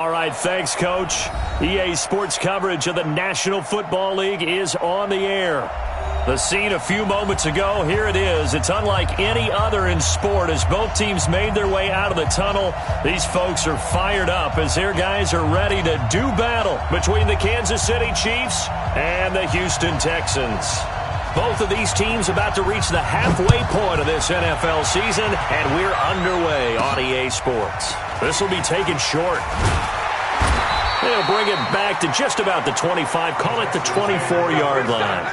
All right, thanks, Coach. EA Sports coverage of the National Football League is on the air. The scene a few moments ago, here it is. It's unlike any other in sport as both teams made their way out of the tunnel. These folks are fired up as their guys are ready to do battle between the Kansas City Chiefs and the Houston Texans. Both of these teams about to reach the halfway point of this NFL season, and we're underway on EA Sports. This will be taken short. They'll bring it back to just about the 25, call it the 24-yard line.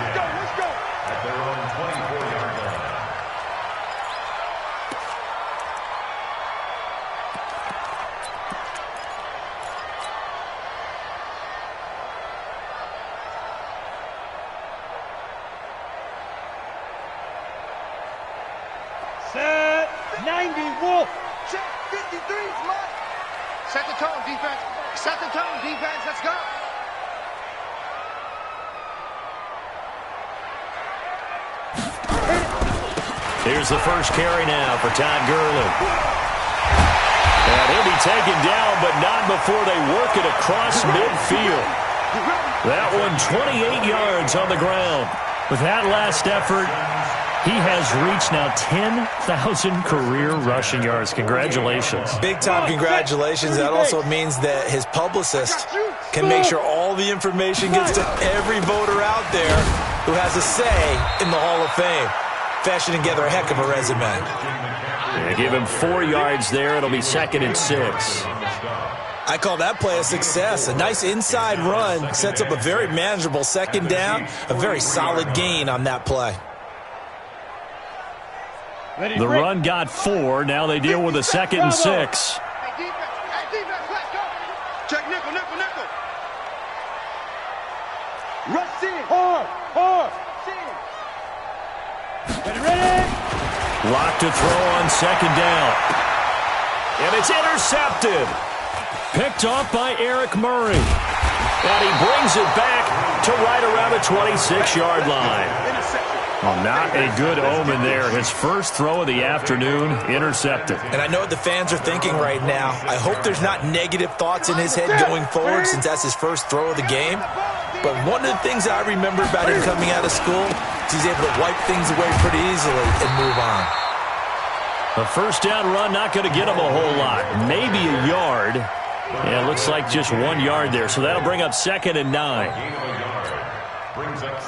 Set 90, Wolf. Check 53's Mike. Set the tone, defense. Set the tone, defense. Let's go. Here's the first carry now for Todd Gurley. And he'll be taken down, but not before they work it across midfield. That one 28 yards on the ground. With that last effort, he has reached now 10,000 career rushing yards. Congratulations. Big-time congratulations. That also means that his publicist can make sure all the information gets to every voter out there who has a say in the Hall of Fame. Fashioning together a heck of a resume. Yeah, give him 4 yards there. It'll be 2nd and 6. I call that play a success. A nice inside run sets up a very manageable second down. A very solid gain on that play. The run got 4. Now they deal with a 2nd and 6. Hey, defense, let's go. Check nickel. Rush in. Hard. Ready. Locked to throw on 2nd down. And it's intercepted. Picked off by Eric Murray. And he brings it back to right around the 26-yard line. Oh, not a good omen there. His first throw of the afternoon, intercepted. And I know what the fans are thinking right now. I hope there's not negative thoughts in his head going forward since that's his first throw of the game. But one of the things I remember about him coming out of school is he's able to wipe things away pretty easily and move on. A first down run, not going to get him a whole lot. Maybe a yard. Yeah, it looks like just 1 yard there. So that'll bring up 2nd and 9.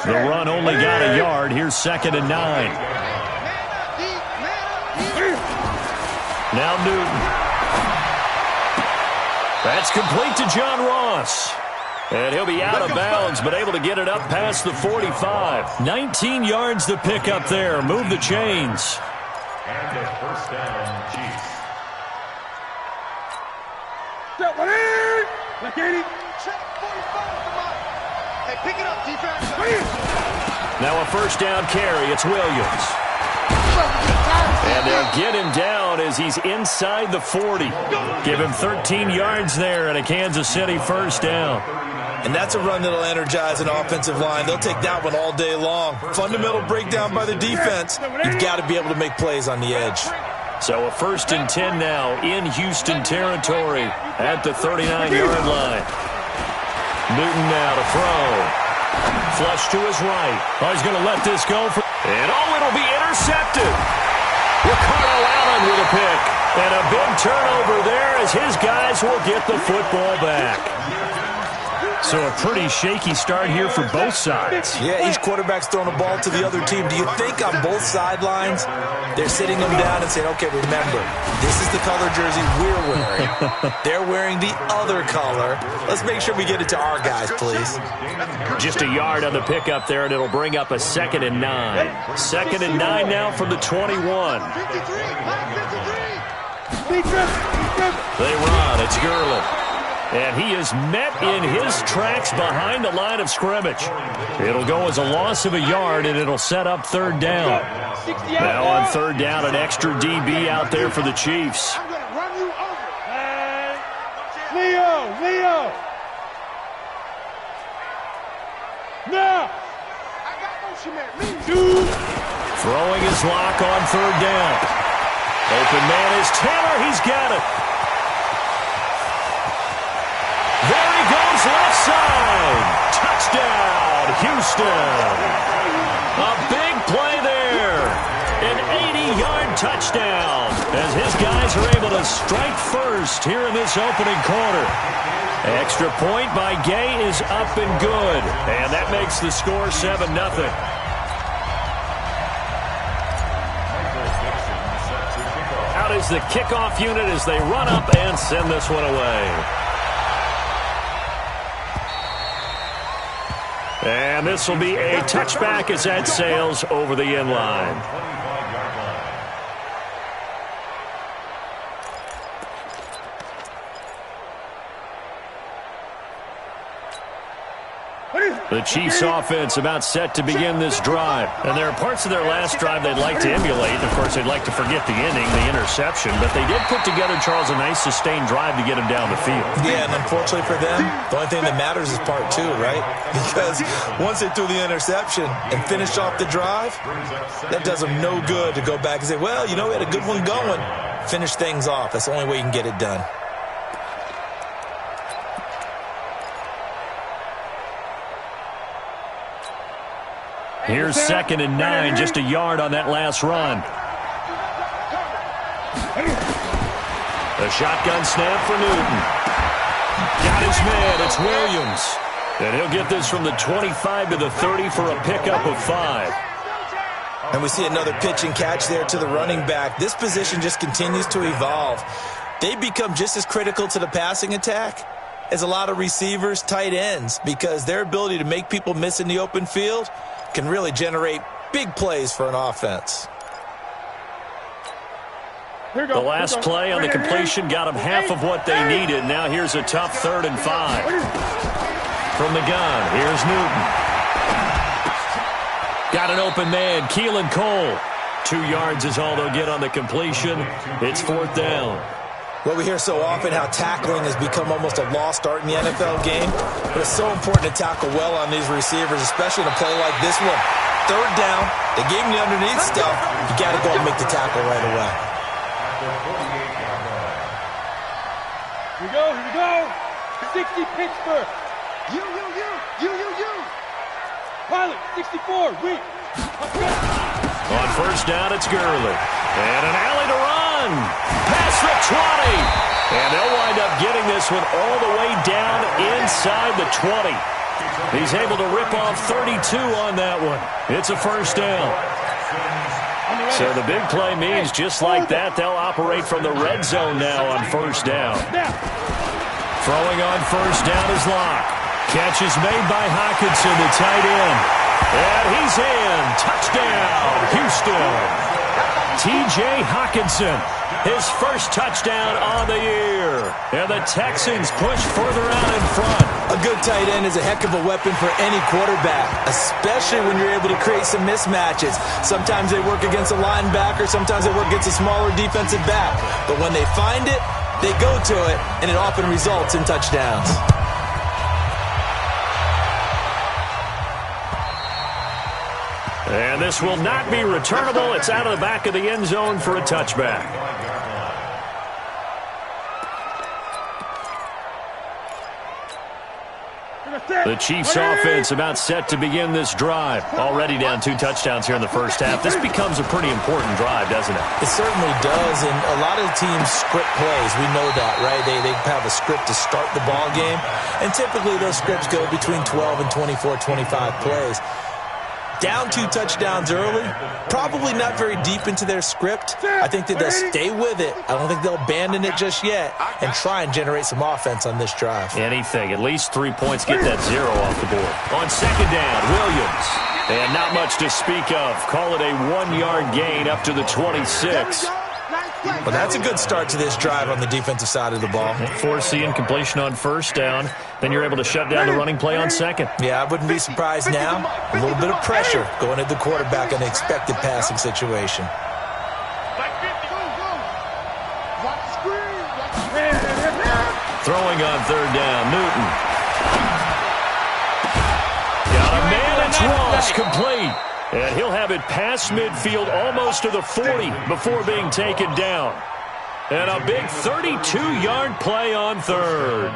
The run only got a yard. Here's 2nd and 9. Now Newton. That's complete to John Ross. And he'll be out of bounds, but able to get it up past the 45. 19 yards to pick up there. Move the chains. And a first down, Chiefs. Step one in. Look at him. Check 45. Hey, pick it up, defense. Now a first down carry. It's Williams. And they'll get him down as he's inside the 40. Give him 13 yards there and a Kansas City first down. And that's a run that'll energize an offensive line. They'll take that one all day long. Fundamental breakdown by the defense. You've got to be able to make plays on the edge. So a 1st and 10 now in Houston territory at the 39-yard line. Newton now to throw. Flush to his right. Oh, he's going to let this go. And it'll be intercepted. Ricardo Allen with a pick. And a big turnover there as his guys will get the football back. So a pretty shaky start here for both sides. Yeah, each quarterback's throwing a ball to the other team. Do you think on both sidelines they're sitting them down and saying, okay, remember, this is the color jersey we're wearing. They're wearing the other color. Let's make sure we get it to our guys, please. Just a yard on the pickup there, and it'll bring up a 2nd and 9. 2nd and 9 now from the 21. They run. It's Gurley. And he is met in his tracks behind the line of scrimmage. It'll go as a loss of a yard, and it'll set up 3rd down. Now on 3rd down, an extra DB out there for the Chiefs. I'm going to run you over. Leo. Now. I got motion man. Throwing his lock on 3rd down. Open man is Taylor. He's got it. Houston. A big play there. An 80-yard touchdown as his guys are able to strike first here in this opening quarter. Extra point by Gay is up and good. And that makes the score 7-0. Out is the kickoff unit as they run up and send this one away. And this will be a touchback as that sails over the end line. The Chiefs offense about set to begin this drive. And there are parts of their last drive they'd like to emulate. Of course, they'd like to forget the inning, the interception. But they did put together, Charles, a nice sustained drive to get him down the field. Yeah, and unfortunately for them, the only thing that matters is part two, right? Because once they threw the interception and finished off the drive, that does them no good to go back and say, well, you know, we had a good one going. Finish things off. That's the only way you can get it done. Here's 2nd and 9, just a yard on that last run. A shotgun snap for Newton. Got his man, it's Williams. And he'll get this from the 25 to the 30 for a pickup of 5. And we see another pitch and catch there to the running back. This position just continues to evolve. They become just as critical to the passing attack as a lot of receivers, tight ends, because their ability to make people miss in the open field can really generate big plays for an offense. The last play on the completion got them half of what they needed. Now here's a tough 3rd and 5. From the gun, here's Newton. Got an open man, Keelan Cole. 2 yards is all they'll get on the completion. It's 4th down. Well, we hear so often how tackling has become almost a lost art in the NFL game, but it's so important to tackle well on these receivers, especially in a play like this one. 3rd down, they gave him the underneath stuff. You got to go and make the tackle right away. Here we go. 60 Pittsburgh. You. Pilot, 64, we. On 1st down, it's Gurley. And an alley to run. Past the 20. And they'll wind up getting this one all the way down inside the 20. He's able to rip off 32 on that one. It's a 1st down. So the big play means just like that, they'll operate from the red zone now on 1st down. Throwing on 1st down is Locke. Catch is made by Hockenson, the tight end. And he's in. Touchdown, Houston. T.J. Hockenson, his first touchdown on the year. And the Texans push further out in front. A good tight end is a heck of a weapon for any quarterback, especially when you're able to create some mismatches. Sometimes they work against a linebacker, sometimes they work against a smaller defensive back. But when they find it, they go to it, and it often results in touchdowns. And this will not be returnable. It's out of the back of the end zone for a touchback. The Chiefs offense about set to begin this drive. Already down 2 touchdowns here in the first half. This becomes a pretty important drive, doesn't it? It certainly does, and a lot of teams script plays. We know that, right? They have a script to start the ball game, and typically those scripts go between 12 and 24, 25 plays. Down 2 touchdowns early, probably not very deep into their script. I think that they'll stay with it. I don't think they'll abandon it just yet and try and generate some offense on this drive. Anything. At least 3 points. Get that 0 off the board. On 2nd down, Williams. And not much to speak of. Call it a 1-yard gain up to the 26. Well, that's a good start to this drive on the defensive side of the ball. Force the incompletion on 1st down. Then you're able to shut down the running play on 2nd. Yeah, I wouldn't be surprised now. A little bit of pressure going at the quarterback in the expected passing situation. Throwing on 3rd down, Newton. Got a man, it's Ross, complete. And he'll have it past midfield almost to the 40 before being taken down. And a big 32-yard play on 3rd.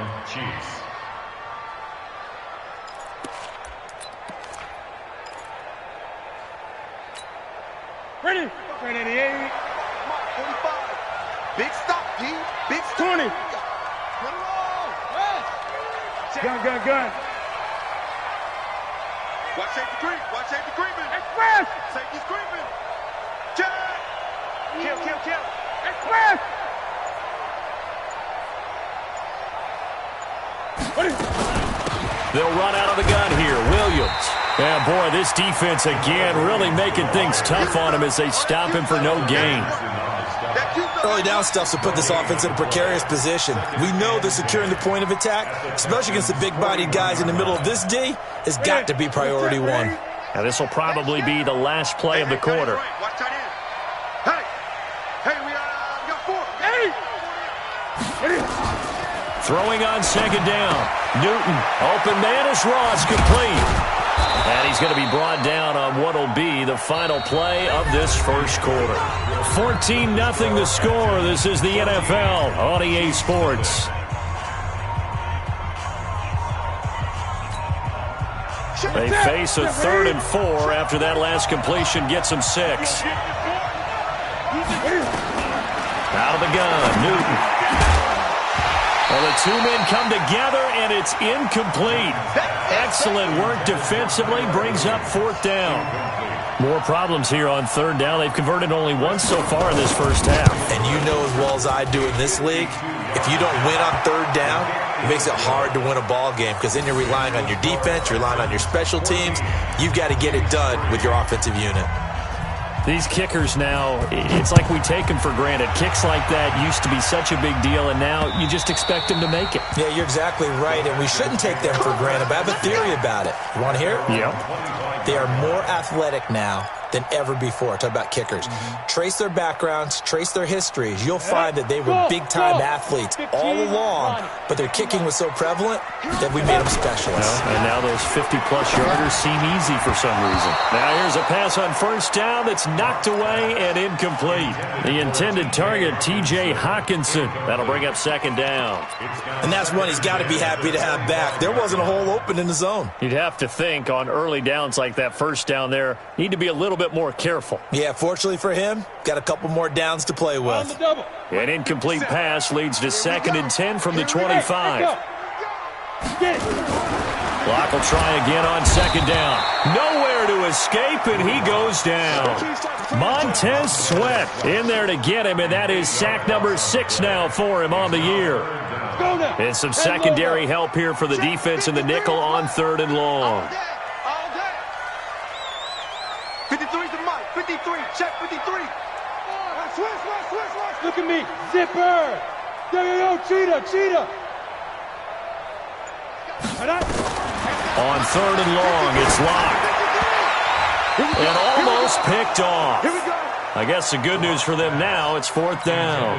Straight 88. 45. Big stop, D. Big stop. 20. Put it on. Yes. Gun. Watch safety creep. Watch safety creeping. Express. Safety's creeping. Check. Kill. Express. They'll run out of the gun here. Williams. Yeah, boy, this defense again really making things tough on him as they stop him for no gain. Early down stuffs will put this offense in a precarious position. We know that securing the point of attack, especially against the big-bodied guys in the middle of this D, has got to be priority one. Now, this will probably be the last play of the quarter. Watch tight end. Hey, we got 4. Throwing on second down. Newton, open man is Ross, complete. And he's going to be brought down on what will be the final play of this first quarter. 14-0 the score. This is the NFL on EA Sports. They face a 3rd and 4 after that last completion gets them 6. Out of the gun, Newton. Well, the two men come together, and it's incomplete. Excellent work defensively, brings up 4th down. More problems here on 3rd down. They've converted only once so far in this first half. And you know as well as I do in this league, if you don't win on 3rd down, it makes it hard to win a ball game because then you're relying on your defense, you're relying on your special teams. You've got to get it done with your offensive unit. These kickers now, it's like we take them for granted. Kicks like that used to be such a big deal, and now you just expect them to make it. Yeah, you're exactly right, and we shouldn't take them for granted, but I have a theory about it. You want to hear it? Yep. They are more athletic now than ever before. Talk about kickers. Trace their backgrounds, trace their histories. You'll find that they were big-time athletes all along, but their kicking was so prevalent that we made them specialists. Well, and now those 50-plus yarders seem easy for some reason. Now here's a pass on 1st down that's knocked away and incomplete. The intended target, T.J. Hawkinson. That'll bring up 2nd down. And that's one he's got to be happy to have back. There wasn't a hole open in the zone. You'd have to think on early downs like that 1st down there, need to be a little bit more careful. Yeah, fortunately for him, got a couple more downs to play with. An incomplete pass leads to 2nd and 10 from the 25. Clock will try again on 2nd down. Nowhere to escape, and he goes down. Montez Sweat in there to get him, and that is sack number 6 now for him on the year. And some secondary help here for the defense in the nickel on 3rd and long. 53's the mic. 53. Check 53. Switch. Look at me. Zipper. Yo, cheetah. On 3rd and long, it's locked. And almost picked off. Here we go. I guess the good news for them now, it's 4th down.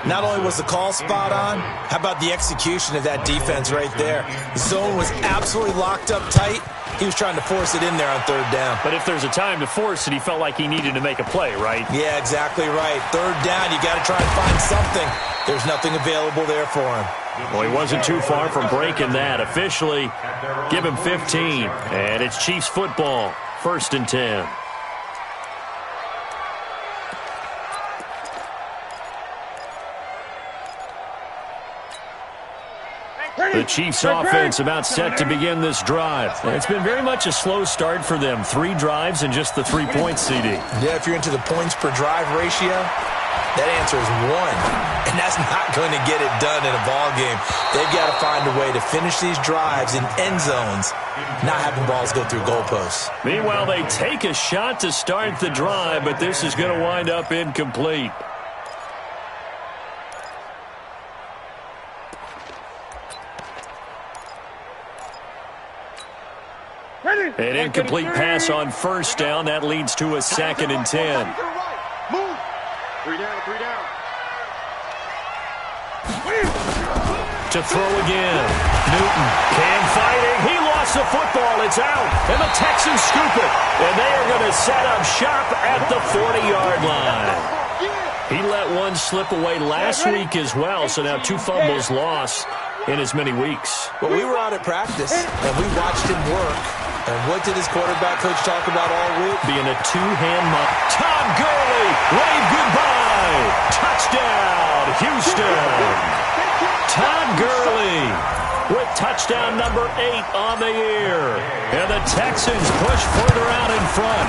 Not only was the call spot on, how about the execution of that defense right there? The zone was absolutely locked up tight. He was trying to force it in there on 3rd down. But if there's a time to force it, he felt like he needed to make a play, right? Yeah, exactly right. 3rd down, you got to try and find something. There's nothing available there for him. Well, he wasn't too far from breaking that. Officially, give him 15. And it's Chiefs football, 1st and 10. The Chiefs offense about set to begin this drive. It's been very much a slow start for them. 3 drives and just the 3 points, CD. Yeah, if you're into the points per drive ratio, that answer is 1. And that's not going to get it done in a ball game. They've got to find a way to finish these drives in end zones, not having balls go through goalposts. Meanwhile, they take a shot to start the drive, but this is going to wind up incomplete. An incomplete pass on 1st down. That leads to a 2nd and 10. Move. 3 down. To throw again. Newton can fighting. He lost the football. It's out. And the Texans scoop it. And they are going to set up shop at the 40-yard line. He let one slip away last week as well. So now 2 fumbles lost in as many weeks. Well, we were out at practice, and we watched him work. And what did his quarterback coach talk about all week? Being a two-hand month. Todd Gurley, wave goodbye. Touchdown, Houston. Todd Gurley with touchdown number 8 on the year. And the Texans push further out in front.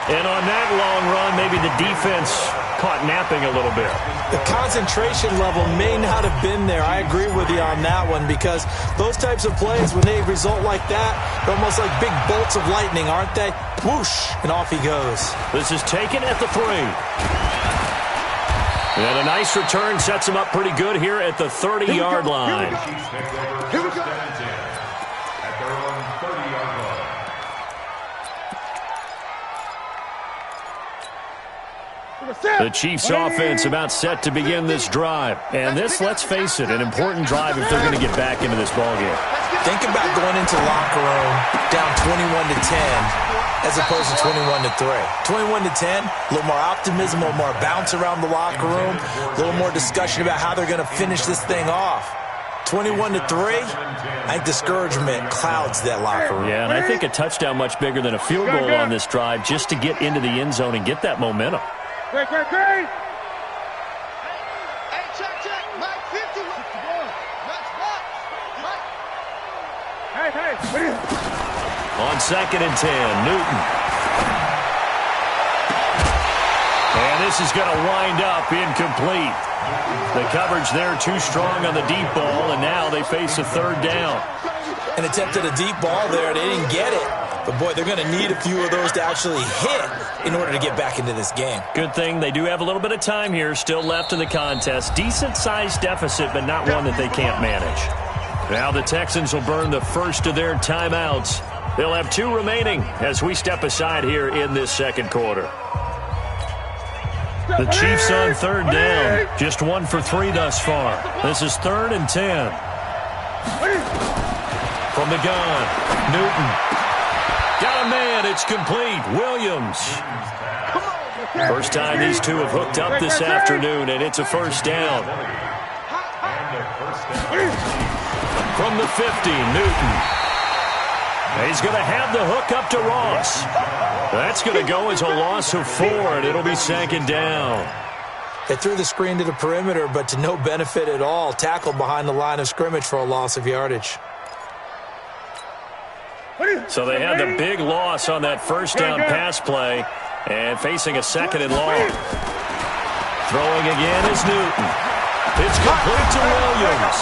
And on that long run, maybe the defense caught napping a little bit. The concentration level may not have been there. I agree with you on that one, because those types of plays, when they result like that, they're almost like big bolts of lightning, aren't they? Whoosh, and off he goes. This is taken at the 3. And a nice return sets him up pretty good here at the 30-yard line. Here we go. At their own 30-yard line. The Chiefs' offense about set to begin this drive. And this, let's face it, an important drive if they're going to get back into this ballgame. Think about going into the locker room down 21-10 as opposed to 21-3. 21-10, a little more optimism, a little more bounce around the locker room, a little more discussion about how they're going to finish this thing off. 21-3, I think discouragement clouds that locker room. Yeah, and I think a touchdown much bigger than a field goal on this drive just to get into the end zone and get that momentum. Great. Hey, check. Mike 50. Let's watch. Mike. Hey, what are you? On 2nd and 10, Newton. And this is going to wind up incomplete. The coverage there too strong on the deep ball, and now they face a 3rd down. An attempt at a deep ball there. They didn't get it. But, boy, they're going to need a few of those to actually hit in order to get back into this game. Good thing they do have a little bit of time here still left in the contest. Decent-sized deficit, but not one that they can't manage. Now the Texans will burn the first of their timeouts. They'll have 2 remaining as we step aside here in this 2nd quarter. The Chiefs on 3rd down. Just 1 for 3 thus far. This is 3rd and 10. From the gun, Newton. Got a man, it's complete. Williams. First time these two have hooked up this afternoon, and it's a 1st down. From the 50, Newton. He's going to have the hook up to Ross. That's going to go as a loss of 4, and it'll be 2nd down. They threw the screen to the perimeter, but to no benefit at all. Tackled behind the line of scrimmage for a loss of yardage. So they had the big loss on that 1st down pass play, and facing a 2nd and long. Throwing again is Newton. It's complete to Williams.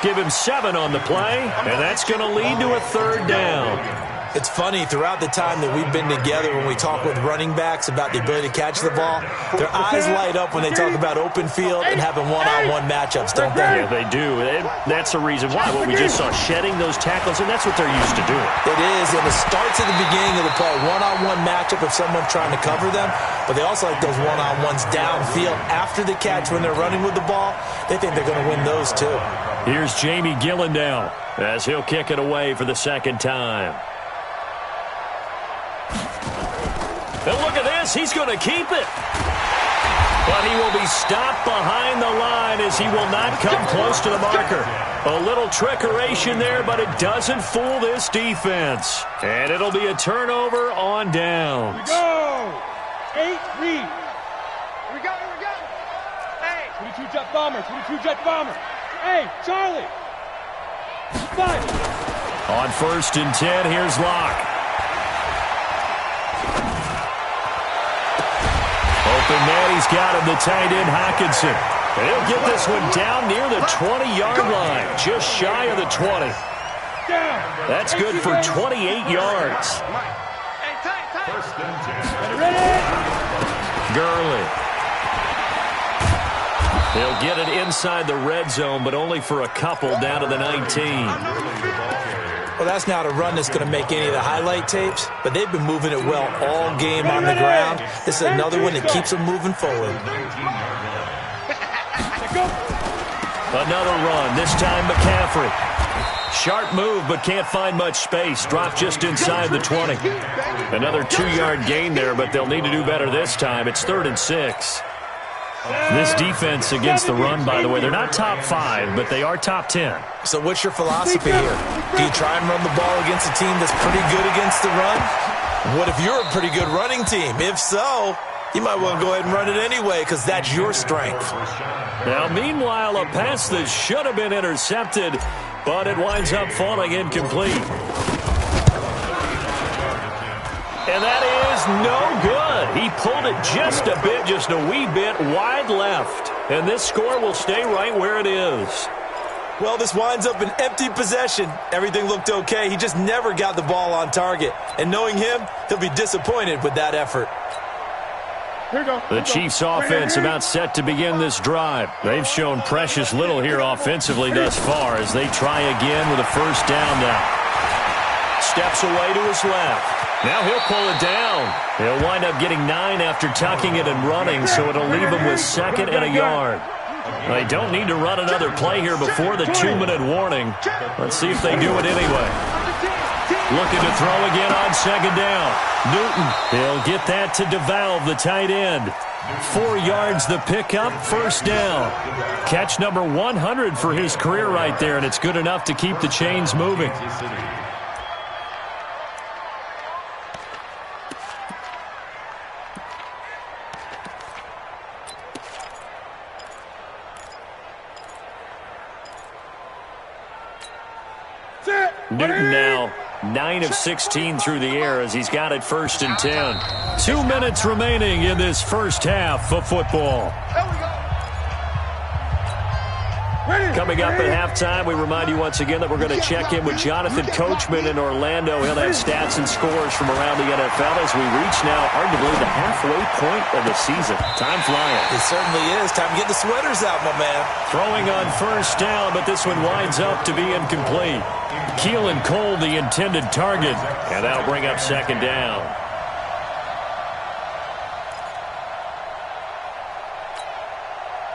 Give him 7 on the play, and that's going to lead to a 3rd down. It's funny, throughout the time that we've been together, when we talk with running backs about the ability to catch the ball, their eyes light up when they talk about open field and having one-on-one matchups, don't they? Yeah, they do. That's the reason why. What we just saw, shedding those tackles, and that's what they're used to doing. It is, and it starts at the beginning of the play. One-on-one matchup if someone's trying to cover them, but they also like those one-on-ones downfield after the catch when they're running with the ball. They think they're going to win those, too. Here's Jamie Gillendow as he'll kick it away for the 2nd time. And look at this. He's going to keep it. But he will be stopped behind the line as he will not come close to the marker. A little trickeration there, but it doesn't fool this defense. And it'll be a turnover on downs. Here we go. 8 lead. Here we go. Hey. 22 jet bomber. Hey, Charlie. 5. On 1st and 10, here's Locke. Open man, he's got him, the tight end, Hockenson. And he'll get this one down near the 20-yard line, just shy of the 20. That's good for 28 yards. First and 10. Gurley. They'll get it inside the red zone, but only for a couple down to the 19. Well, that's not a run that's going to make any of the highlight tapes, but they've been moving it well all game on the ground. This is another one that keeps them moving forward. Another run, this time McCaffrey. Sharp move, but can't find much space. Dropped just inside the 20. Another 2-yard gain there, but they'll need to do better this time. It's 3rd and 6. This defense against the run, by the way, they're not top 5, but they are top 10. So what's your philosophy here? Do you try and run the ball against a team that's pretty good against the run? What if you're a pretty good running team? If so, you might want to go ahead and run it anyway because that's your strength. Now, meanwhile, a pass that should have been intercepted, but it winds up falling incomplete. And that is no good. He pulled it just a bit, just a wee bit wide left. And this score will stay right where it is. Well, this winds up an empty possession. Everything looked okay. He just never got the ball on target. And knowing him, he'll be disappointed with that effort. The Chiefs' offense about set to begin this drive. They've shown precious little here offensively thus far as they try again with a first down now. Steps away to his left. Now he'll pull it down. He'll wind up getting 9 after tucking it and running, so it'll leave him with 2nd and a yard. They don't need to run another play here before the 2-minute warning. Let's see if they do it anyway. Looking to throw again on 2nd down. Newton, he'll get that to DeValve, the tight end. 4 yards the pickup, first down. Catch number 100 for his career right there, and it's good enough to keep the chains moving. Newton now 9 of 16 through the air as he's got it 1st and 10. 2 minutes remaining in this first half of football. Coming up at halftime, we remind you once again that we're going to check in with Jonathan Coachman in Orlando. He'll have stats and scores from around the NFL as we reach now arguably the halfway point of the season. Time flying. It certainly is. Time to get the sweaters out, my man. Throwing on first down, but this one winds up to be incomplete. Keelan Cole, the intended target, and that'll bring up 2nd down.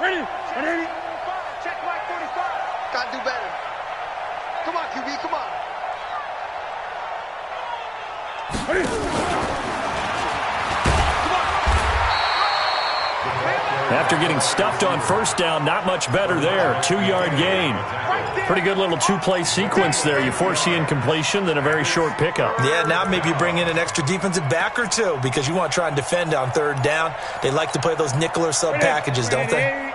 Ready. Check mark 45. Gotta do better. Come on, QB, come on. After getting stuffed on first down, not much better there. 2-yard gain. Pretty good little 2-play sequence there. You force the incompletion, then a very short pickup. Yeah, now maybe you bring in an extra defensive back or two because you want to try and defend on 3rd down. They like to play those nickel or sub packages, don't they?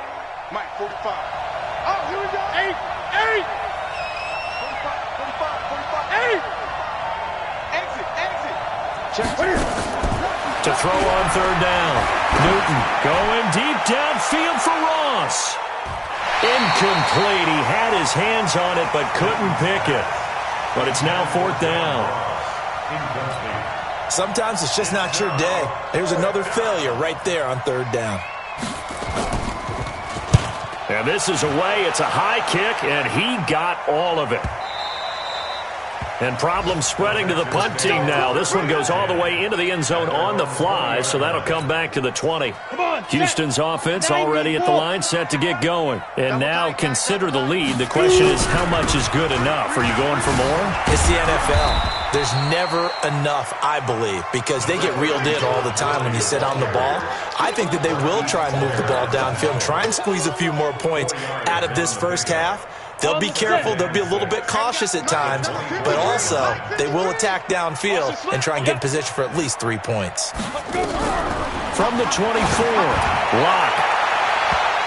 Mike, 45. Oh, here we go. 8. 45. 8. Exit. Check. To throw on 3rd down. Newton going deep downfield for Ross. Incomplete. He had his hands on it but couldn't pick it. But it's now 4th down. Sometimes it's just not your day. There's another failure right there on 3rd down. And this is away. It's a high kick, and he got all of it. And problems spreading to the punt team now. This one goes all the way into the end zone on the fly, so that'll come back to the 20. Houston's offense already at the line, set to get going. And now consider the lead. The question is, how much is good enough? Are you going for more? It's the NFL. There's never enough, I believe, because they get reeled in all the time when you sit on the ball. I think that they will try and move the ball downfield and try and squeeze a few more points out of this first half. They'll be careful. They'll be a little bit cautious at times, but also they will attack downfield and try and get in position for at least 3 points. From the 24, Locke.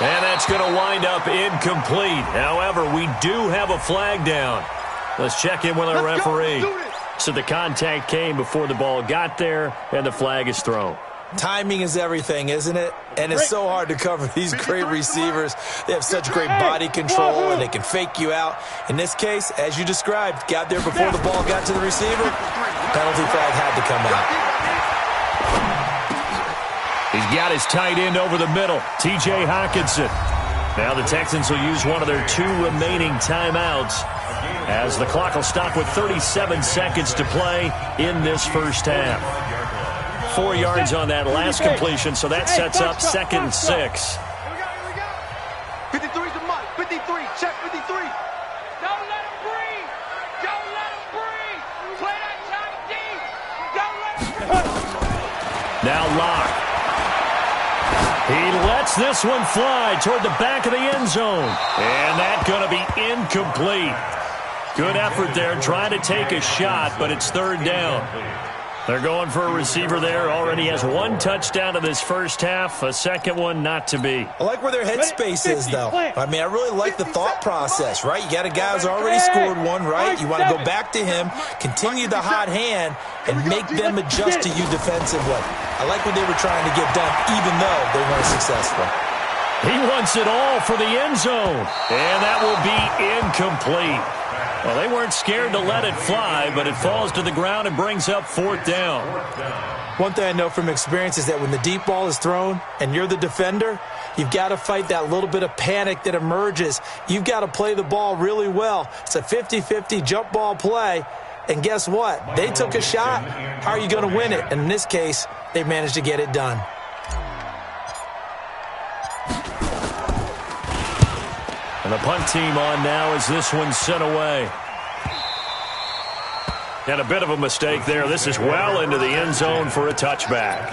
And that's going to wind up incomplete. However, we do have a flag down. Let's check in with our referee. So the contact came before the ball got there, and the flag is thrown. Timing is everything, isn't it? And it's so hard to cover these great receivers. They have such great body control, and they can fake you out. In this case, as you described, got there before the ball got to the receiver. Penalty flag had to come out. He's got his tight end over the middle, T.J. Hockenson. Now the Texans will use one of their 2 remaining timeouts as the clock will stop with 37 seconds to play in this first half. 4 yards on that last completion, so that sets up 2nd and 6. Here we go. 53's a month. 53. Check 53. Don't let him breathe. Don't let him breathe. Play that tight deep. Don't let him breathe. Now Locke. He lets this one fly toward the back of the end zone. And that's going to be incomplete. Good effort there trying to take a shot, but it's third down. They're going for a receiver there. Already has one touchdown in this first half. A second one not to be. I like where their headspace is, though. I mean, I really like the thought process, right? You got a guy who's already scored one, right? You want to go back to him, continue the hot hand, and make them adjust to you defensively. I like what they were trying to get done, even though they weren't successful. He wants it all for the end zone. And that will be incomplete. Well, they weren't scared to let it fly, but it falls to the ground and brings up fourth down. One thing I know from experience is that when the deep ball is thrown and you're the defender, you've got to fight that little bit of panic that emerges. You've got to play the ball really well. It's a 50-50 jump ball play. And guess what? They took a shot. How are you going to win it? And in this case, they managed to get it done. And the punt team on now as this one's sent away. And a bit of a mistake there. This is well into the end zone for a touchback.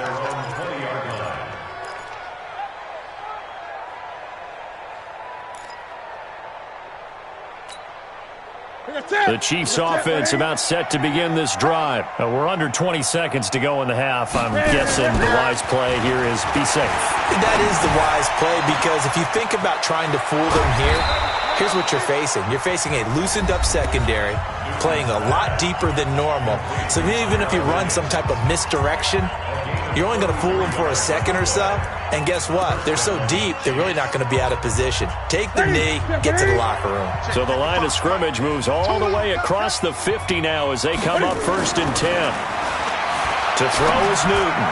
The Chiefs offense about set to begin this drive. We're under 20 seconds to go in the half. I'm guessing the wise play here is be safe. That is the wise play, because if you think about trying to fool them here, here's what you're facing. You're facing a loosened up secondary, playing a lot deeper than normal. So even if you run some type of misdirection, you're only going to fool them for a second or so. And guess what? They're so deep, they're really not going to be out of position. Take the knee, get to the locker room. So the line of scrimmage moves all the way across the 50 now as they come up 1st and 10. To throw is Newton.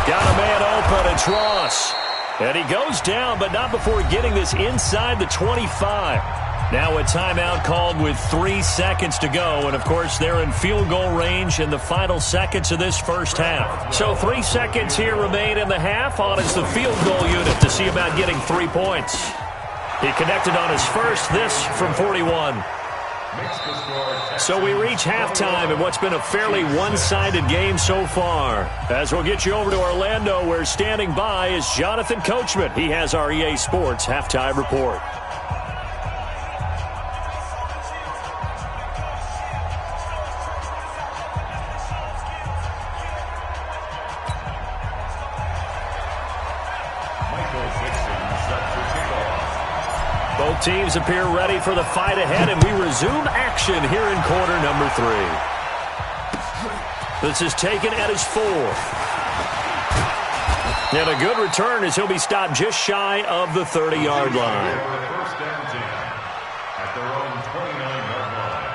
Got a man open. It's Ross. And he goes down, but not before getting this inside the 25. Now a timeout called with 3 seconds to go. And, of course, they're in field goal range in the final seconds of this first half. So 3 seconds here remain in the half. On is the field goal unit to see about getting 3 points. He connected on his first, this from 41. So we reach halftime in what's been a fairly one-sided game so far. As we'll get you over to Orlando, where standing by is Jonathan Coachman. He has our EA Sports halftime report. Both teams appear ready for the fight ahead, and we resume action here in quarter number 3. This is taken at his 4. And a good return as he'll be stopped just shy of the 30-yard line. First down 10 at their own 29-yard line.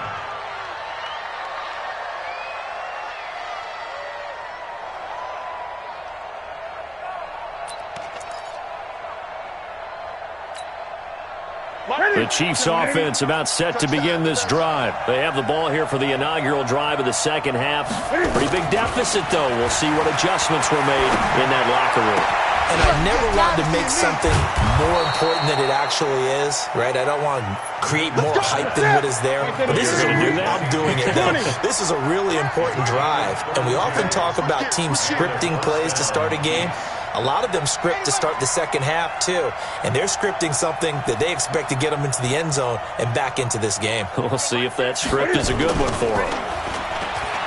The Chiefs offense about set to begin this drive. They have the ball here for the inaugural drive of the second half. Pretty big deficit, though. We'll see what adjustments were made in that locker room. And I never want to make something more important than it actually is, right? I don't want to create more hype than what is there. But this is I'm doing it, though. This is a really important drive. And we often talk about teams scripting plays to start a game. A lot of them script to start the second half, too. And they're scripting something that they expect to get them into the end zone and back into this game. We'll see if that script is a good one for them.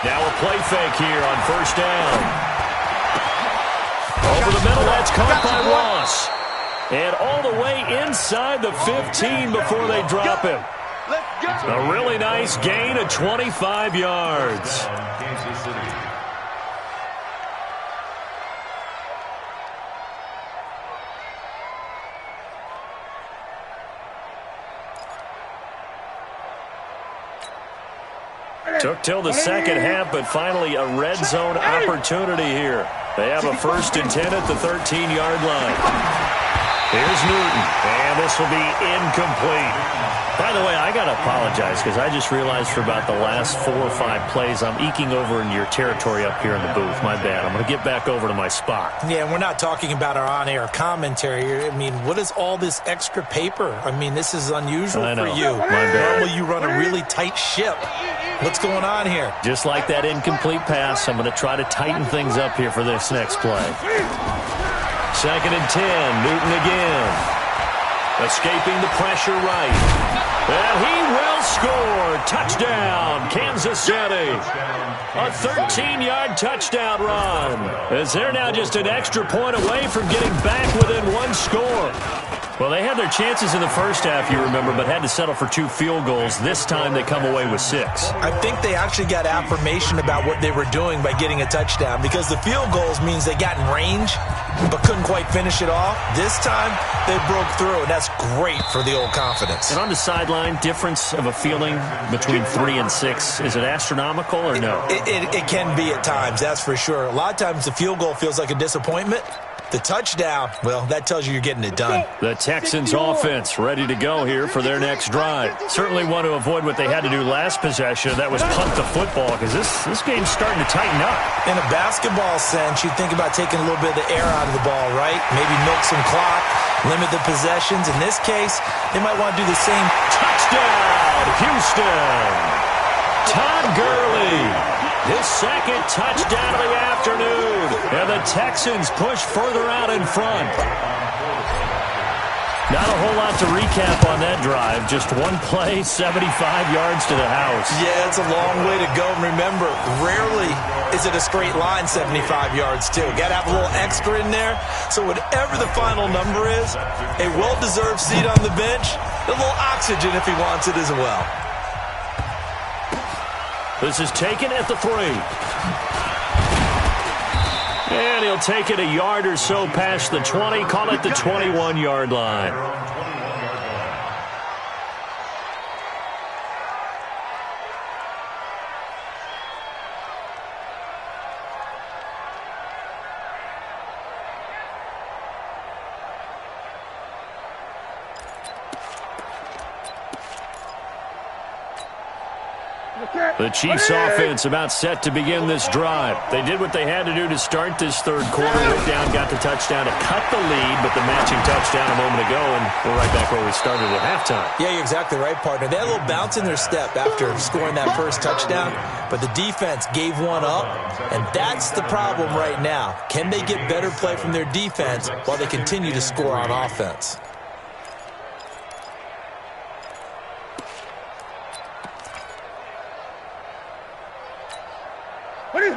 Now a play fake here on first down. Over the middle, that's caught by Ross. And all the way inside the 15 before they drop him. A really nice gain of 25 yards. Kansas City. Took till the second half, but finally a red zone opportunity here. They have a 1st and 10 at the 13-yard line. Here's Newton, and this will be incomplete. By the way, I got to apologize because I just realized for about the last 4 or 5 plays, I'm eking over into your territory up here in the booth. My bad. I'm going to get back over to my spot. Yeah, and we're not talking about our on-air commentary here. I mean, what is all this extra paper? I mean, this is unusual for you. My bad. Normally you run a really tight ship. What's going on here? Just like that incomplete pass, I'm going to try to tighten things up here for this next play. 2nd and 10. Newton again. Escaping the pressure right. And he will score. Touchdown, Kansas City. A 13-yard touchdown run. As they're now just an extra point away from getting back within one score. Well, they had their chances in the first half, you remember, but had to settle for 2 field goals. This time they come away with 6. I think they actually got affirmation about what they were doing by getting a touchdown, because the field goals means they got in range but couldn't quite finish it off. This time they broke through, and that's great for the old confidence. And on the sideline, difference of a feeling between 3 and 6, is it astronomical or no? It can be at times, that's for sure. A lot of times the field goal feels like a disappointment. The touchdown, well, that tells you you're getting it done. The Texans offense ready to go here for their next drive. Certainly want to avoid what they had to do last possession. That was punt the football, because this game's starting to tighten up. In a basketball sense, you think about taking a little bit of the air out of the ball, right? Maybe milk some clock, limit the possessions. In this case, they might want to do the same. Touchdown, Houston. Todd Gurley. His 2nd touchdown of the afternoon. And the Texans push further out in front. Not a whole lot to recap on that drive. Just one play, 75 yards to the house. Yeah, it's a long way to go. And remember, rarely is it a straight line 75 yards, too. Got to have a little extra in there. So whatever the final number is, a well-deserved seat on the bench, a little oxygen if he wants it as well. This is taken at the 3. And he'll take it a yard or so past the 20. Call it the 21-yard line. The Chiefs offense about set to begin this drive. They did what they had to do to start this third quarter. Went down, got the touchdown to cut the lead, but the matching touchdown a moment ago, and we're right back where we started at halftime. Yeah, you're exactly right, partner. They had a little bounce in their step after scoring that first touchdown, but the defense gave one up, and that's the problem right now. Can they get better play from their defense while they continue to score on offense?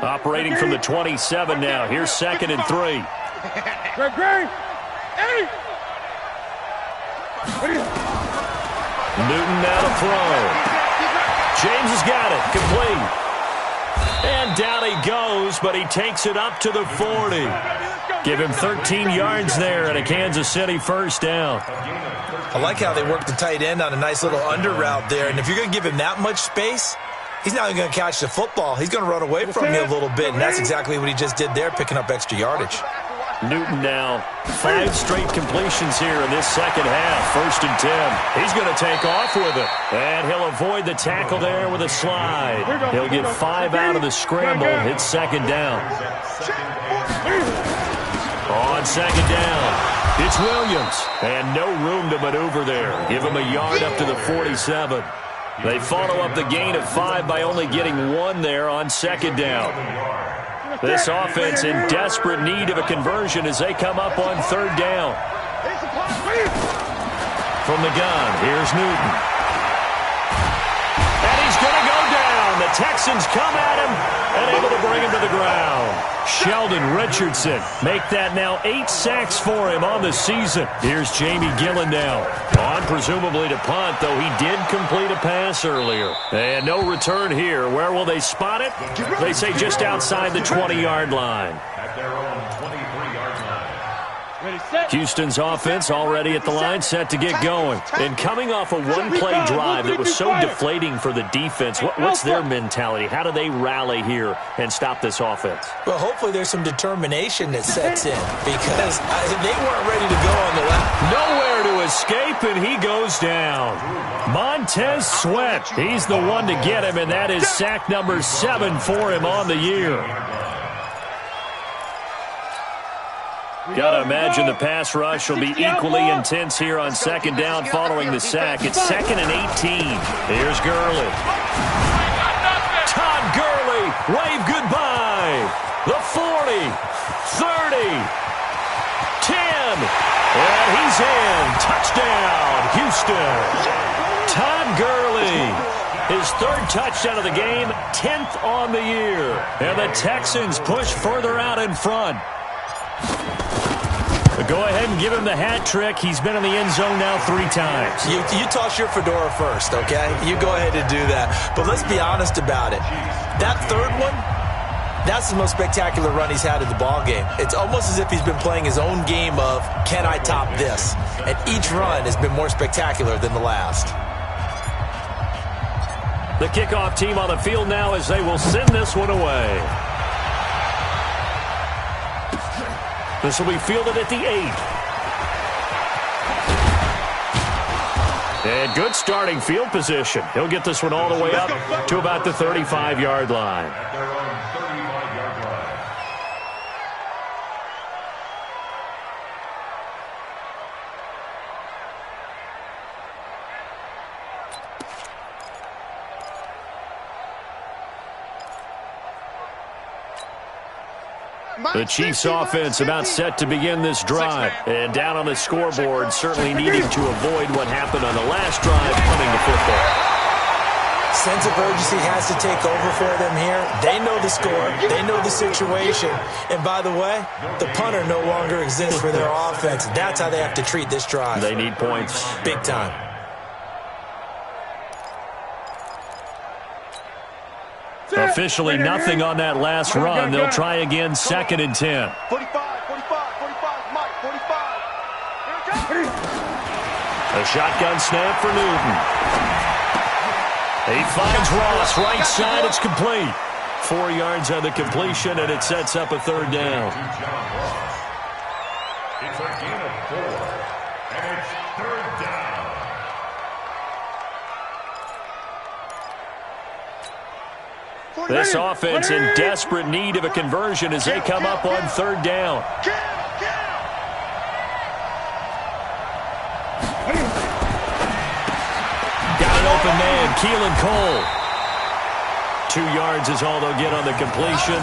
Operating from the 27 now. Here's 2nd and 3. Newton now to throw. James has got it. Complete. And down he goes, but he takes it up to the 40. Give him 13 yards there and a Kansas City first down. I like how they work the tight end on a nice little under route there. And if you're going to give him that much space, he's not even going to catch the football. He's going to run away from you a little bit, and that's exactly what he just did there, picking up extra yardage. Newton now 5 straight completions here in this second half. 1st and 10. He's going to take off with it. And he'll avoid the tackle there with a slide. He'll get 5 out of the scramble. It's 2nd down. On 2nd down, it's Williams. And no room to maneuver there. Give him a yard up to the 47. They follow up the gain of 5 by only getting 1 there on 2nd down. This offense in desperate need of a conversion as they come up on 3rd down. From the gun, here's Newton. And he's going to go down. The Texans come at him and able to bring him to the ground. Sheldon Richardson make that now 8 sacks for him on the season. Here's Jamie Gillen now. On presumably to punt, though he did complete a pass earlier. And no return here. Where will they spot it? They say just outside the 20-yard line. At their own 23-yard line. Houston's offense already at the line, set to get going. And coming off a one-play drive that was so deflating for the defense, what's their mentality? How do they rally here and stop this offense? Well, hopefully there's some determination that sets in, because they weren't ready to go on the left. Nowhere to escape, and he goes down. Montez Sweat, he's the one to get him, and that is sack number 7 for him on the year. Got to imagine the pass rush will be equally intense here on 2nd down following the sack. It's 2nd and 18. Here's Gurley. Todd Gurley, wave goodbye. The 40, 30, 10, run. And he's in. Touchdown, Houston. Todd Gurley. His third touchdown of the game, 10th on the year. And the Texans push further out in front. Go ahead and give him the hat trick. He's been in the end zone now 3 times. You toss your fedora first, okay? You go ahead and do that. But let's be honest about it. That third one, that's the most spectacular run he's had in the ballgame. It's almost as if he's been playing his own game of, can I top this? And each run has been more spectacular than the last. The kickoff team on the field now as they will send this one away. This will be fielded at the 8. And good starting field position. He'll get this one all the way up to about the 35-yard line. At their own 35-yard line. The Chiefs offense about set to begin this drive. And down on the scoreboard, certainly needing to avoid what happened on the last drive, punting the football. Sense of urgency has to take over for them here. They know the score. They know the situation. And by the way, the punter no longer exists for their offense. That's how they have to treat this drive. They need points. Big time. Officially nothing on that last run. They'll try again, 2nd and 10. 45, 45, Mike, 45. A shotgun snap for Newton. He finds Ross, right side, it's complete. 4 yards on the completion, and it sets up a 3rd down. It's a gain of 4, and it's 3rd down. This offense in desperate need of a conversion as they come up on 3rd down. Got an open man, Keelan Cole. 2 yards is all they'll get on the completion.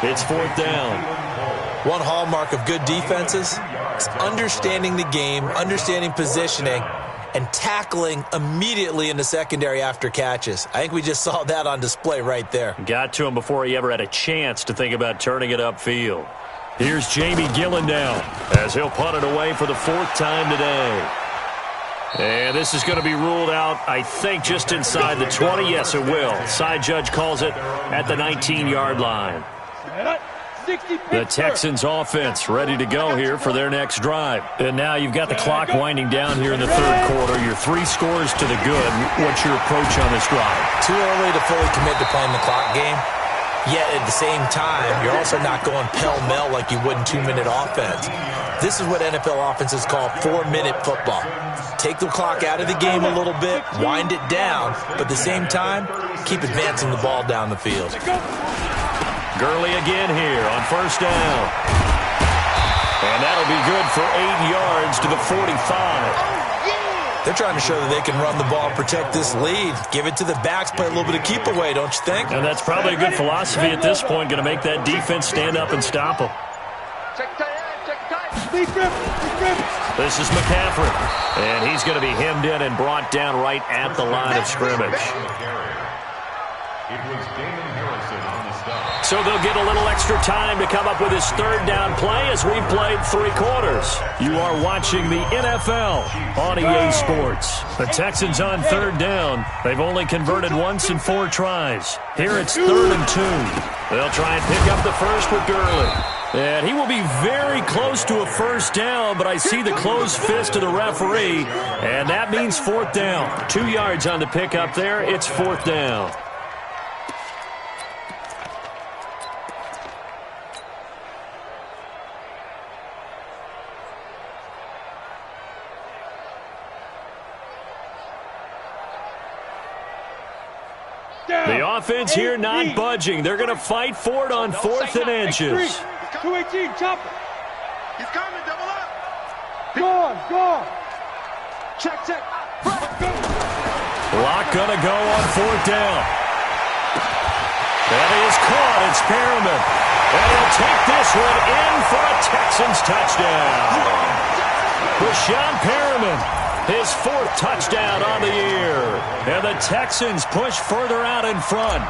It's 4th down. One hallmark of good defenses is understanding the game, understanding positioning, and tackling immediately in the secondary after catches. I think we just saw that on display right there. Got to him before he ever had a chance to think about turning it upfield. Here's Jamie Gillen now as he'll punt it away for the 4th time today. And this is going to be ruled out, I think, just inside the 20. Yes, it will. Side judge calls it at the 19-yard line. The Texans offense ready to go here for their next drive. And now you've got the clock winding down here in the 3rd quarter. You're 3 scores to the good. What's your approach on this drive? Too early to fully commit to playing the clock game. Yet at the same time, you're also not going pell-mell like you would in 2-minute offense. This is what NFL offenses call 4-minute football. Take the clock out of the game a little bit, wind it down, but at the same time, keep advancing the ball down the field. Gurley again here on 1st down. And that'll be good for 8 yards to the 45. They're trying to show that they can run the ball, protect this lead. Give it to the backs, play a little bit of keep away, don't you think? And that's probably a good philosophy at this point, going to make that defense stand up and stop them. This is McCaffrey. And he's going to be hemmed in and brought down right at the line of scrimmage. It was Damon Harrison on the stop. So they'll get a little extra time to come up with his 3rd down play as we've played 3 quarters. You are watching the NFL on EA Sports. The Texans on 3rd down. They've only converted once in 4 tries. Here it's 3rd and 2. They'll try and pick up the first with Gurley. And he will be very close to a 1st down, but I see the closed fist of the referee, and that means 4th down. 2 yards on the pickup there. It's 4th down. The offense here not budging. They're going to fight for it on 4th and inches. 218, chopper. He's coming, double up. Go. Check. Lock going to go on 4th down. That is caught. It's Perriman. And he'll take this one in for a Texans touchdown. Rashawn Perriman, his 4th touchdown on the year. And the Texans push further out in front.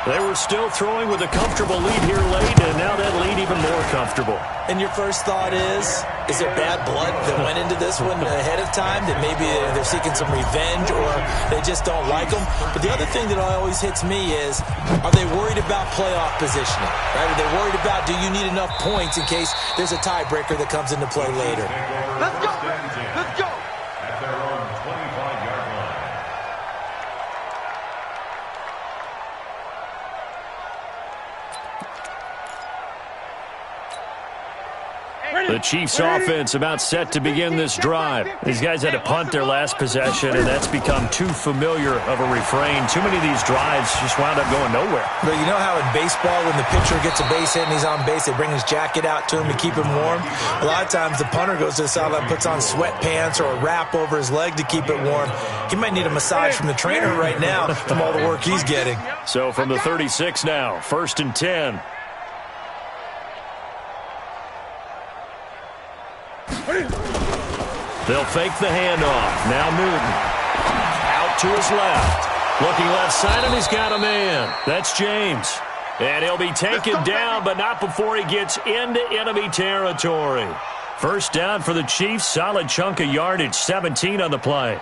They were still throwing with a comfortable lead here late, and now that lead even more comfortable. And your first thought is there bad blood that went into this one ahead of time, that maybe they're seeking some revenge or they just don't like them? But the other thing that always hits me is, are they worried about playoff positioning? Right? Are they worried about, do you need enough points in case there's a tiebreaker that comes into play later? Let's go. Let's go. At their own 25-yard line. The Chiefs offense about set to begin this drive. These guys had to punt their last possession, and that's become too familiar of a refrain. Too many of these drives just wound up going nowhere. But you know how in baseball, when the pitcher gets a base hit and he's on base, they bring his jacket out to him to keep him warm? A lot of times the punter goes to the sideline, puts on sweatpants or a wrap over his leg to keep it warm. He might need a massage from the trainer right now from all the work he's getting. So from the 36 now, 1st and 10. They'll fake the handoff. Now Newton. Out to his left. Looking left side, and he's got a man. That's James. And he'll be taken down, but not before he gets into enemy territory. First down for the Chiefs. Solid chunk of yardage. 17 on the play.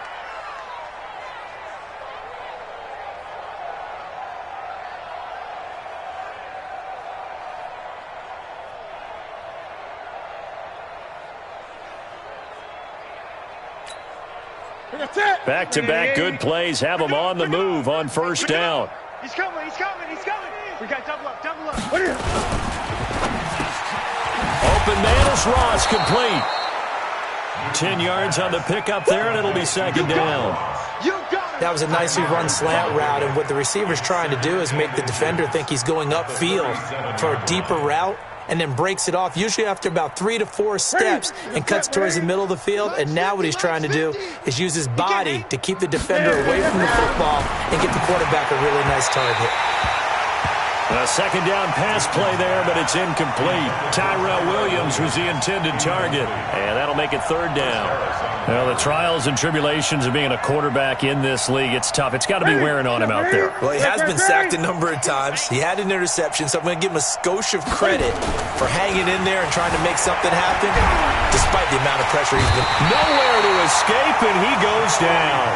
Back-to-back good plays have them on the move on first down. He's coming. He's coming. He's coming. We got double up. Double up. Open man is Ross, complete. 10 yards on the pickup there, and it'll be second down. That was a nicely run slant route, and what the receiver's trying to do is make the defender think he's going upfield for a deeper route, and then breaks it off, usually after about 3 to 4 steps, and cuts towards the middle of the field. And now what he's trying to do is use his body to keep the defender away from the football and get the quarterback a really nice target. A second down pass play there, but it's incomplete. Tyrell Williams was the intended target, and that'll make it third down. Well, the trials and tribulations of being a quarterback in this league, it's tough. It's got to be wearing on him out there. Well, he has been sacked a number of times. He had an interception, so I'm going to give him a skosh of credit for hanging in there and trying to make something happen, despite the amount of pressure he's been. Nowhere to escape, and he goes down.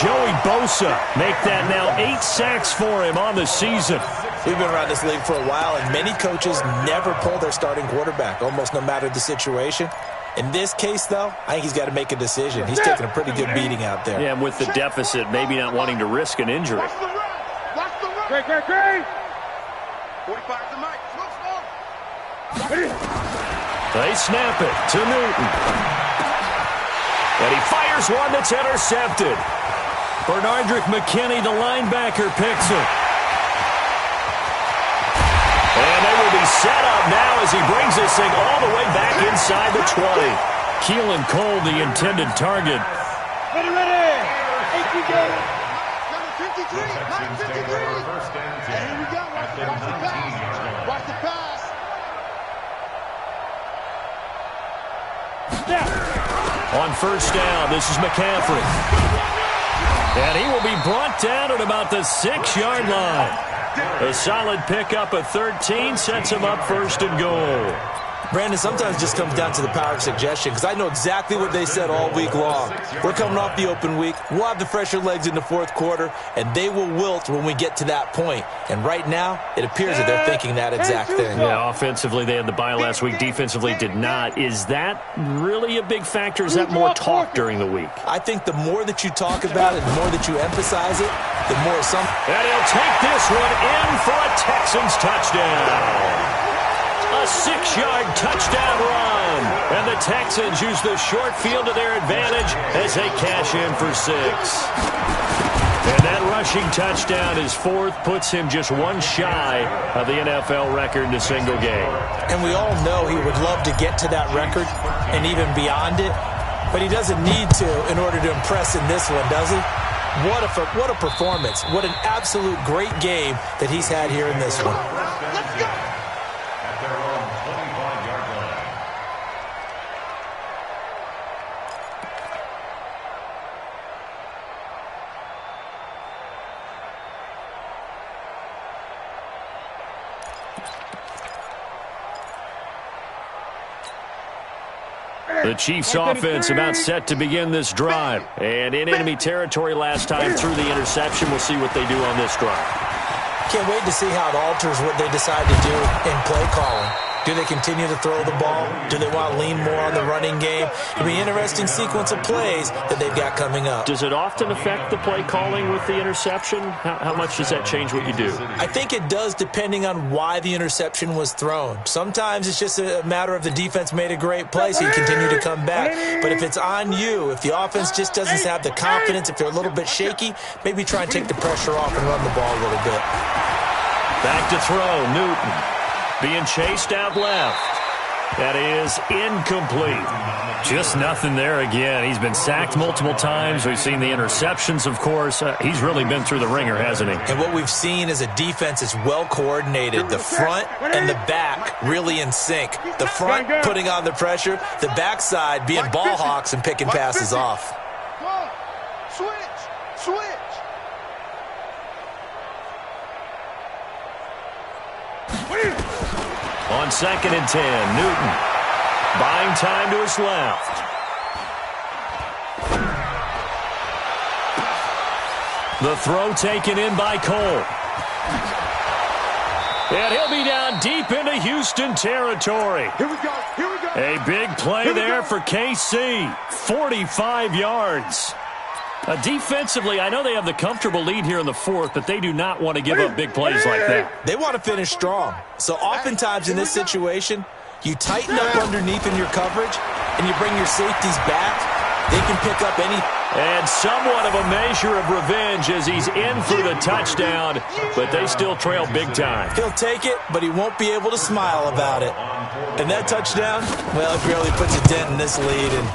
Joey Bosa make that now 8 sacks for him on the season. We've been around this league for a while, and many coaches never pull their starting quarterback, almost no matter the situation. In this case, though, I think he's got to make a decision. He's taking a pretty good beating out there. Yeah, and with the deficit, maybe not wanting to risk an injury. Watch the run. Watch the run. Great. 45 to Mike. Slow. They snap it to Newton. And he fires one that's intercepted. Bernardrick McKinney, the linebacker, picks it. And they will be set up now as he brings this thing all the way back inside the 20. Keelan Cole, the intended target. Ready. 18 game. Number 53. Texans take over first and 10. Here we go. At their 19-yard line. Watch the pass. On first down, this is McCaffrey. And he will be brought down at about the 6-yard line. A solid pickup of 13 sets him up first and goal. Brandon, sometimes it just comes down to the power of suggestion, because I know exactly what they said all week long. We're coming off the open week. We'll have the fresher legs in the fourth quarter, and they will wilt when we get to that point. And right now, it appears that they're thinking that exact thing. Yeah, offensively, they had the bye last week. Defensively, did not. Is that really a big factor? Is that more talk during the week? I think the more that you talk about it, the more that you emphasize it, the more some... And he'll take this one in for a Texans touchdown. A 6-yard touchdown run. And the Texans use the short field to their advantage as they cash in for 6. And that rushing touchdown, his 4th, puts him just one shy of the NFL record in a single game. And we all know he would love to get to that record and even beyond it, but he doesn't need to in order to impress in this one, does he? What a performance. What an absolute great game that he's had here in this one. Let's go. At their own 25-yard line. The Chiefs offense about set to begin this drive. And in enemy territory last time through the interception. We'll see what they do on this drive. Can't wait to see how it alters what they decide to do in play calling. Do they continue to throw the ball? Do they want to lean more on the running game? It'll be an interesting sequence of plays that they've got coming up. Does it often affect the play calling with the interception? How much does that change what you do? I think it does depending on why the interception was thrown. Sometimes it's just a matter of the defense made a great play, so you continue to come back. But if it's on you, if the offense just doesn't have the confidence, if they're a little bit shaky, maybe try and take the pressure off and run the ball a little bit. Back to throw, Newton. Being chased out left. That is incomplete. Just nothing there again. He's been sacked multiple times. We've seen the interceptions, of course. He's really been through the ringer, hasn't he? And what we've seen is a defense that's well coordinated. The front and the back really in sync. The front putting on the pressure. The backside being ball hawks and picking passes off. Switch. On 2nd and 10, Newton buying time to his left. The throw taken in by Cole. And he'll be down deep into Houston territory. Here we go. A big play there for KC. 45 yards. Defensively, I know they have the comfortable lead here in the fourth, but they do not want to give up big plays like that. They want to finish strong. So oftentimes in this situation, you tighten up underneath in your coverage, and you bring your safeties back. They can pick up any. And somewhat of a measure of revenge as he's in for the touchdown, but they still trail big time. He'll take it, but he won't be able to smile about it. And that touchdown, well, it barely puts a dent in this lead. And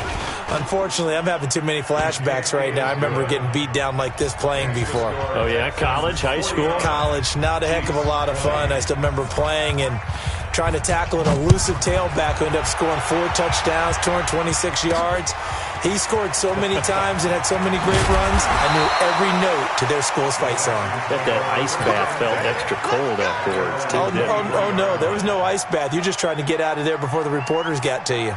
unfortunately, I'm having too many flashbacks right now. I remember getting beat down like this playing before. Oh, yeah? College, high school? College. Not a heck of a lot of fun. I still remember playing and trying to tackle an elusive tailback who ended up scoring 4 touchdowns, 226 yards. He scored so many times and had so many great runs, I knew every note to their school's fight song. Bet that ice bath felt extra cold afterwards, too. Oh, no. There was no ice bath. You're just trying to get out of there before the reporters got to you.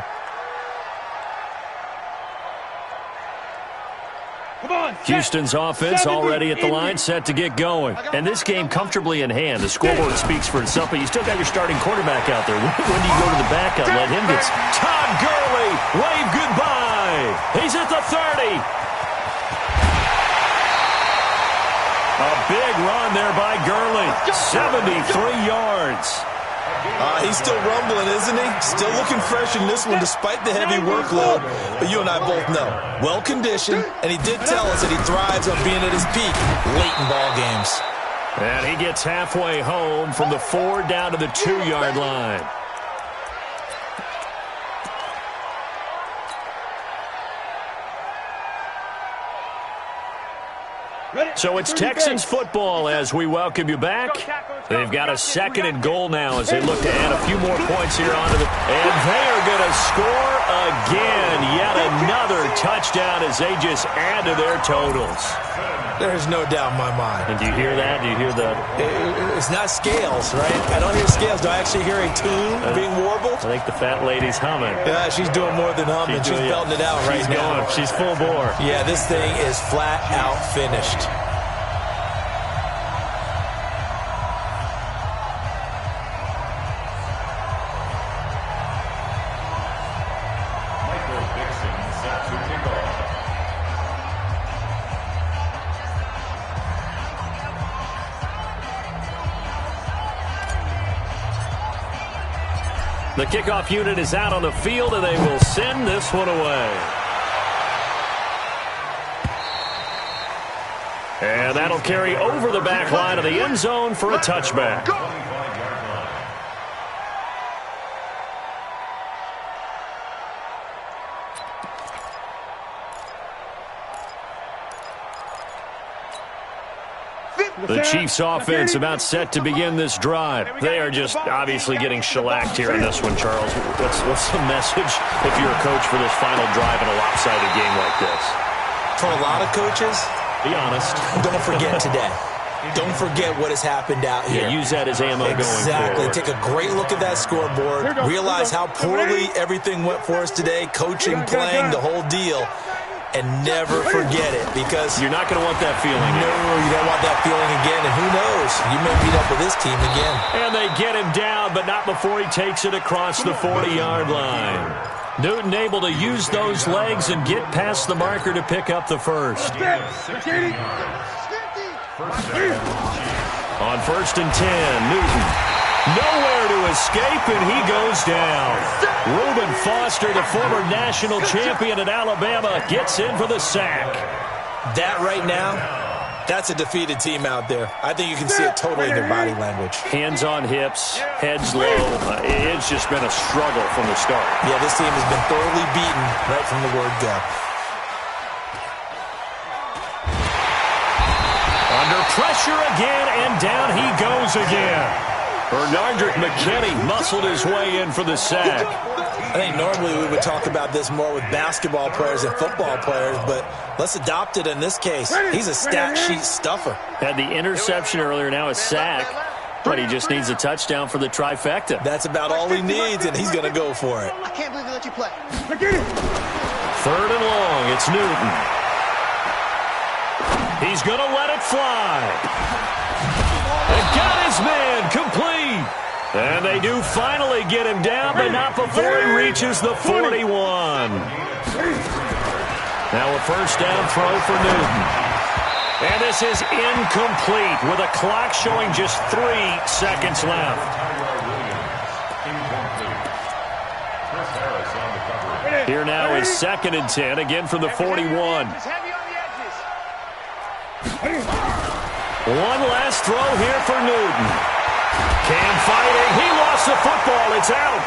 Houston's offense already at the line, set to get going. And this game comfortably in hand. The scoreboard speaks for itself, but you still got your starting quarterback out there. When do you go to the backup? Let him get... Todd Gurley, wave goodbye. He's at the 30. A big run there by Gurley. 73 yards. He's still rumbling, isn't he? Still looking fresh in this one despite the heavy workload. But you and I both know, well-conditioned, and he did tell us that he thrives on being at his peak late in ball games. And he gets halfway home from the 4 down to the 2-yard line. So it's Texans football as we welcome you back. They've got a 2nd and goal now as they look to add a few more points here onto the... And they are going to score again. Yet another touchdown as they just add to their totals. There's no doubt in my mind. And do you hear that? Do you hear the... It's not scales, right? I don't hear scales. Do I actually hear a tune being warbled? I think the fat lady's humming. Yeah, she's doing more than humming. She's belting it out right now. She's full bore. Yeah, this thing is flat out finished. The kickoff unit is out on the field, and they will send this one away. And that'll carry over the back line of the end zone for a touchback. The Chiefs offense about set to begin this drive. They are just obviously getting shellacked here in this one, Charles. What's the message if you're a coach for this final drive in a lopsided game like this? For a lot of coaches, be honest. Don't forget today. Don't forget what has happened out here. Yeah, use that as ammo going forward. Exactly. Take a great look at that scoreboard. Realize how poorly everything went for us today. Coaching, playing, the whole deal. And never forget it, because you're not going to want that feeling. No, you don't want that feeling again. And who knows? You may meet up with this team again. And they get him down, but not before he takes it across the 40-yard line. Newton able to use those legs and get past the marker to pick up the first. On 1st and 10, Newton. Nowhere to escape, and he goes down. Reuben Foster, the former national champion at Alabama, gets in for the sack. That right now, that's a defeated team out there. I think you can see it totally in their body language. Hands on hips, heads low. It's just been a struggle from the start. Yeah, this team has been thoroughly beaten right from the word go. Under pressure again, and down he goes again. Bernardrick McKinney muscled his way in for the sack. I think normally we would talk about this more with basketball players and football players, but let's adopt it in this case. He's a stat sheet stuffer. Had the interception earlier, now a sack, but he just needs a touchdown for the trifecta. That's about all he needs, and he's going to go for it. I can't believe they let you play. 3rd and long, it's Newton. He's going to let it fly. And got his man complete. And they do finally get him down, but not before he reaches the 41. Now a first down throw for Newton. And this is incomplete with a clock showing just 3 seconds left. Here now is 2nd and 10, again from the 41. One last throw here for Newton. Cam fighting. He lost the football. It's out.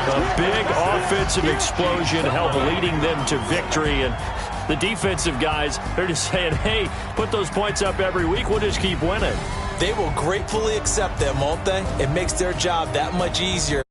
A big offensive explosion helped leading them to victory. And the defensive guys, they're just saying, hey, put those points up every week. We'll just keep winning. They will gratefully accept them, won't they? It makes their job that much easier.